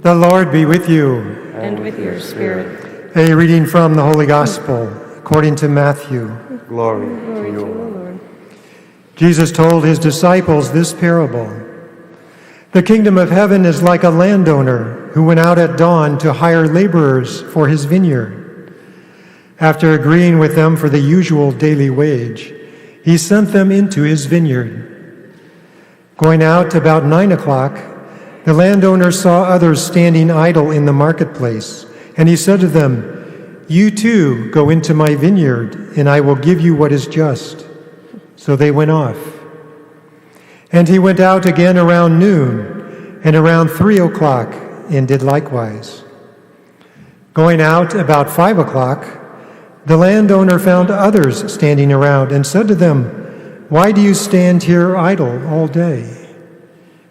The Lord be with you. And with your spirit. A reading from the Holy Gospel according to Matthew. Glory to you, Lord. Jesus told his disciples this parable. The kingdom of heaven is like a landowner who went out at dawn to hire laborers for his vineyard. After agreeing with them for the usual daily wage, he sent them into his vineyard. Going out about 9 o'clock, the landowner saw others standing idle in the marketplace, and he said to them, "You too go into my vineyard, and I will give you what is just." So they went off. And he went out again around noon, and around 3 o'clock, and did likewise. Going out about 5 o'clock, the landowner found others standing around, and said to them, "Why do you stand here idle all day?"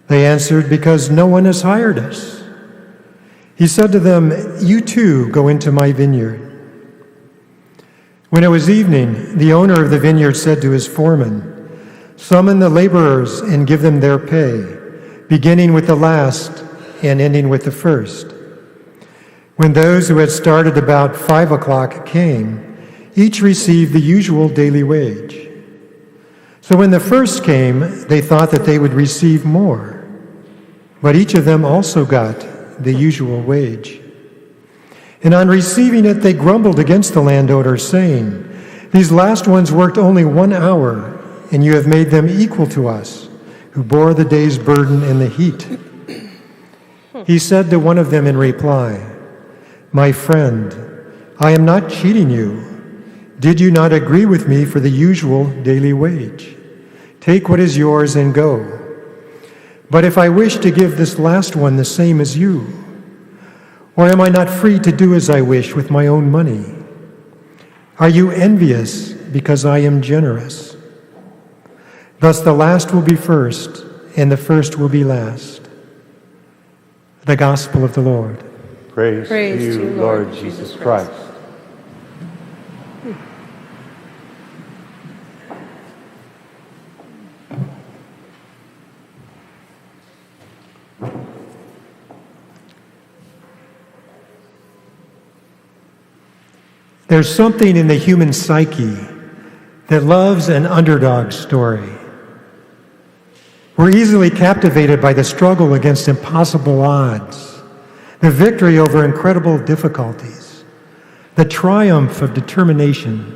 They answered, "Because no one has hired us." He said to them, "You too go into my vineyard." When it was evening, the owner of the vineyard said to his foreman, "Summon the laborers and give them their pay, beginning with the last and ending with the first." When those who had started about 5 o'clock came, each received the usual daily wage. So when the first came, they thought that they would receive more. But each of them also got the usual wage. And on receiving it, they grumbled against the landowner, saying, "These last ones worked only 1 hour, and you have made them equal to us, who bore the day's burden and the heat." He said to one of them in reply, "My friend, I am not cheating you. Did you not agree with me for the usual daily wage? Take what is yours and go. But if I wish to give this last one the same as you, or am I not free to do as I wish with my own money? Are you envious because I am generous?" Thus the last will be first, and the first will be last. The Gospel of the Lord. Praise to you, Lord Jesus Christ. There's something in the human psyche that loves an underdog story. We're easily captivated by the struggle against impossible odds, the victory over incredible difficulties, the triumph of determination.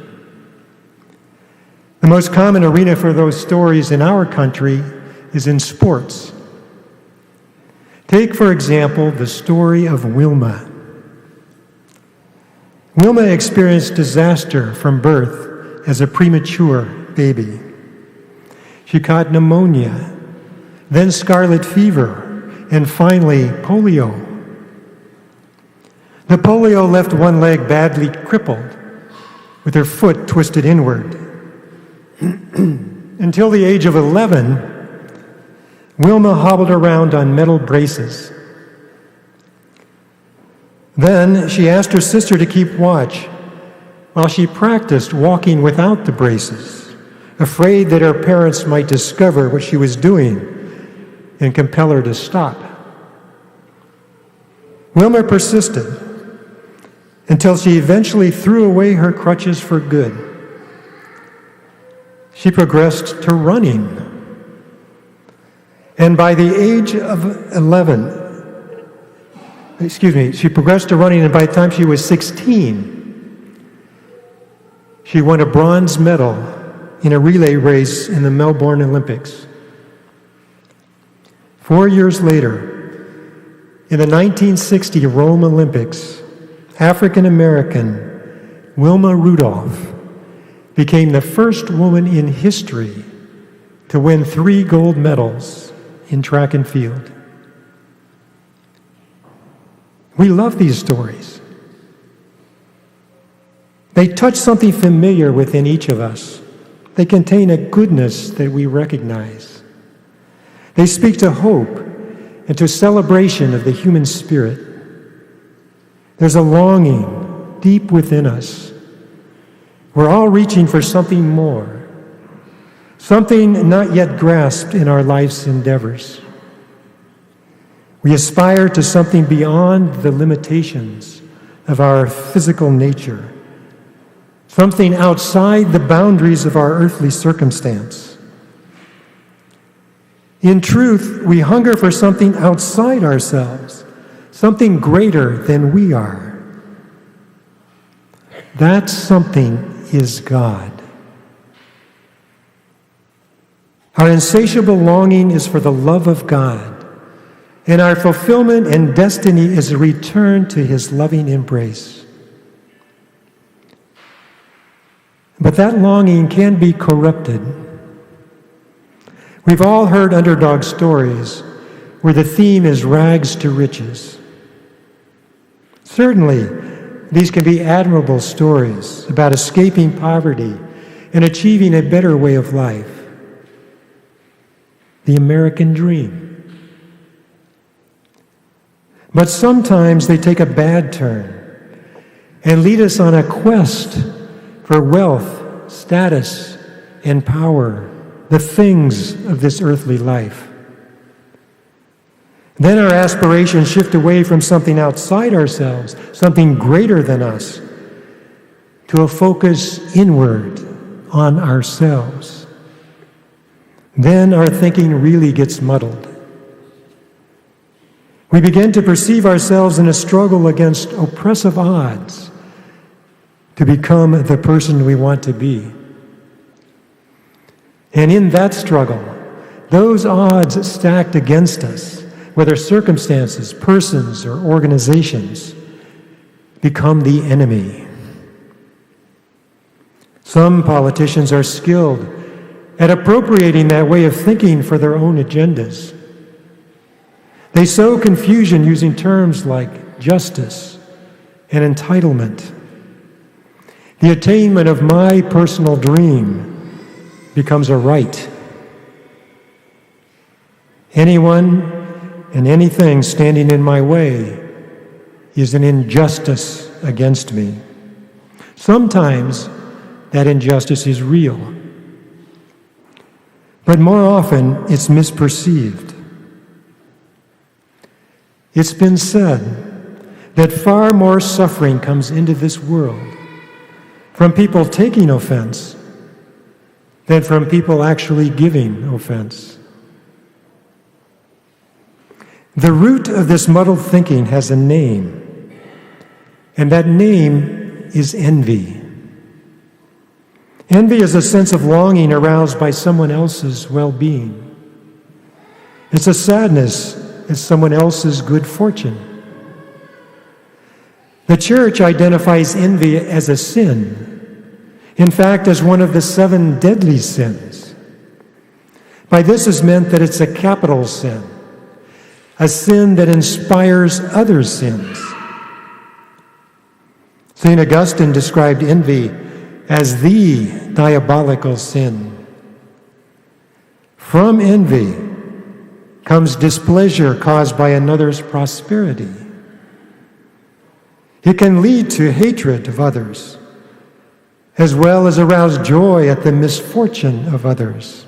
The most common arena for those stories in our country is in sports. Take, for example, the story of Wilma. Wilma experienced disaster from birth as a premature baby. She caught pneumonia, then scarlet fever, and finally polio. The polio left one leg badly crippled, with her foot twisted inward. Until the age of 11, Wilma hobbled around on metal braces. Then she asked her sister to keep watch while she practiced walking without the braces, afraid that her parents might discover what she was doing and compel her to stop. Wilma persisted until she eventually threw away her crutches for good. She progressed to running. And by the age of 11, she progressed to running, and by the time she was 16, she won a bronze medal in a relay race in the Melbourne Olympics. 4 years later, in the 1960 Rome Olympics, African-American Wilma Rudolph became the first woman in history to win 3 gold medals in track and field. We love these stories. They touch something familiar within each of us. They contain a goodness that we recognize. They speak to hope and to celebration of the human spirit. There's a longing deep within us. We're all reaching for something more, something not yet grasped in our life's endeavors. We aspire to something beyond the limitations of our physical nature, something outside the boundaries of our earthly circumstance. In truth, we hunger for something outside ourselves, something greater than we are. That something is God. Our insatiable longing is for the love of God, and our fulfillment and destiny is a return to His loving embrace. But that longing can be corrupted. We've all heard underdog stories where the theme is rags to riches. Certainly, these can be admirable stories about escaping poverty and achieving a better way of life. The American dream. But sometimes they take a bad turn and lead us on a quest for wealth, status, and power, the things of this earthly life. Then our aspirations shift away from something outside ourselves, something greater than us, to a focus inward on ourselves. Then our thinking really gets muddled. We begin to perceive ourselves in a struggle against oppressive odds to become the person we want to be. And in that struggle, those odds stacked against us, whether circumstances, persons, or organizations, become the enemy. Some politicians are skilled at appropriating that way of thinking for their own agendas. They sow confusion using terms like justice and entitlement. The attainment of my personal dream becomes a right. Anyone and anything standing in my way is an injustice against me. Sometimes that injustice is real, but more often it's misperceived. It's been said that far more suffering comes into this world from people taking offense than from people actually giving offense. The root of this muddled thinking has a name, and that name is envy. Envy is a sense of longing aroused by someone else's well-being. It's a sadness at someone else's good fortune. The church identifies envy as a sin, in fact, as one of the 7 deadly sins. By this is meant that it's a capital sin, a sin that inspires other sins. St. Augustine described envy as the diabolical sin. From envy comes displeasure caused by another's prosperity. It can lead to hatred of others, as well as arouse joy at the misfortune of others.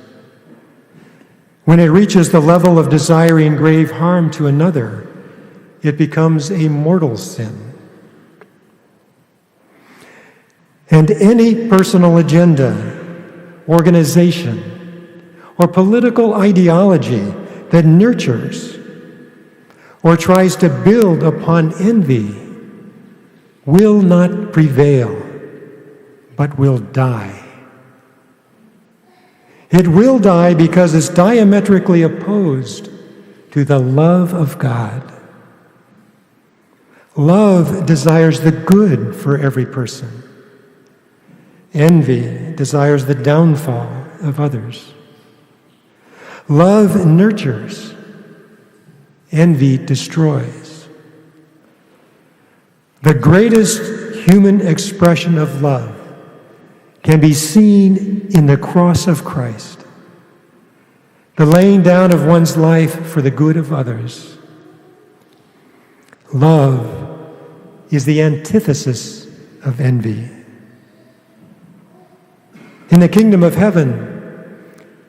When it reaches the level of desiring grave harm to another, it becomes a mortal sin. And any personal agenda, organization, or political ideology that nurtures or tries to build upon envy will not prevail, but will die. It will die because it's diametrically opposed to the love of God. Love desires the good for every person. Envy desires the downfall of others. Love nurtures. Envy destroys. The greatest human expression of love can be seen in the cross of Christ, the laying down of one's life for the good of others. Love is the antithesis of envy. In the kingdom of heaven,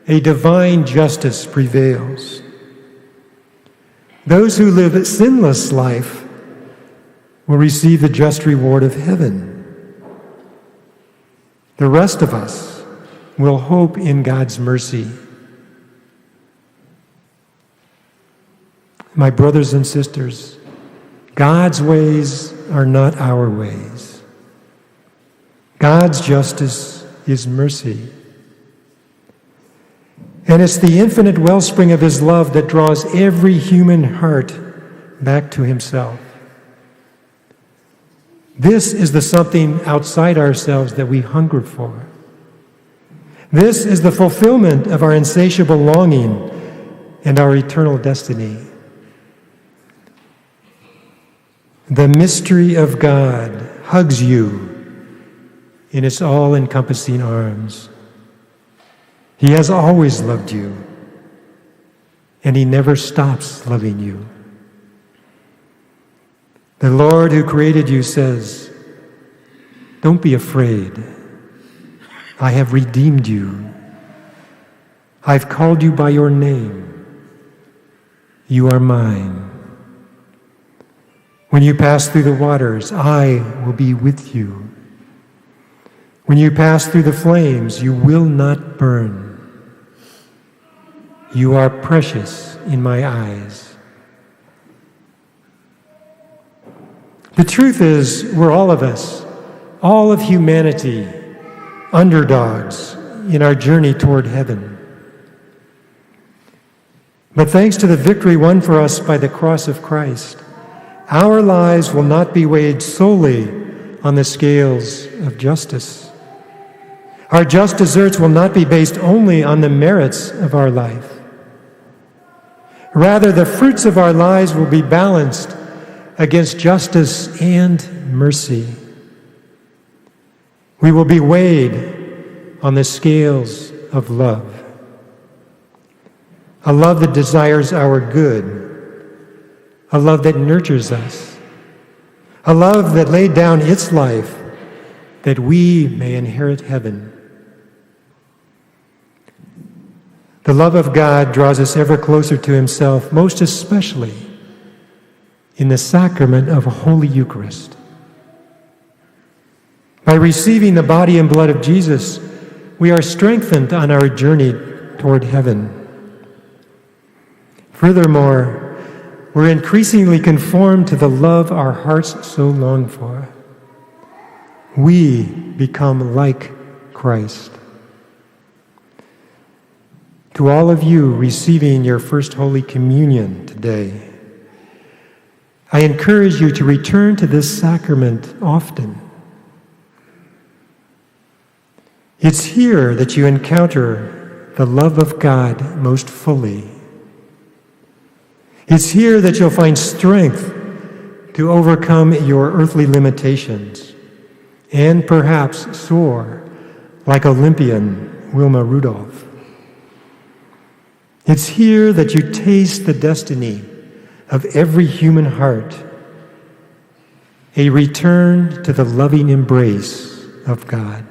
a divine justice prevails. Those who live a sinless life will receive the just reward of heaven. The rest of us will hope in God's mercy. My brothers and sisters, God's ways are not our ways. God's justice is mercy. And it's the infinite wellspring of his love that draws every human heart back to himself. This is the something outside ourselves that we hunger for. This is the fulfillment of our insatiable longing and our eternal destiny. The mystery of God hugs you in its all-encompassing arms. He has always loved you, and he never stops loving you. The Lord who created you says, "Don't be afraid. I have redeemed you. I've called you by your name. You are mine. When you pass through the waters, I will be with you. When you pass through the flames, you will not burn. You are precious in my eyes." The truth is, we're all of us, all of humanity, underdogs in our journey toward heaven. But thanks to the victory won for us by the cross of Christ, our lives will not be weighed solely on the scales of justice. Our just deserts will not be based only on the merits of our life. Rather, the fruits of our lives will be balanced against justice and mercy. We will be weighed on the scales of love. A love that desires our good. A love that nurtures us. A love that laid down its life that we may inherit heaven. The love of God draws us ever closer to himself, most especially in the sacrament of Holy Eucharist. By receiving the body and blood of Jesus, we are strengthened on our journey toward heaven. Furthermore, we're increasingly conformed to the love our hearts so long for. We become like Christ. To all of you receiving your first Holy Communion today, I encourage you to return to this sacrament often. It's here that you encounter the love of God most fully. It's here that you'll find strength to overcome your earthly limitations and perhaps soar like Olympian Wilma Rudolph. It's here that you taste the destiny of every human heart, a return to the loving embrace of God.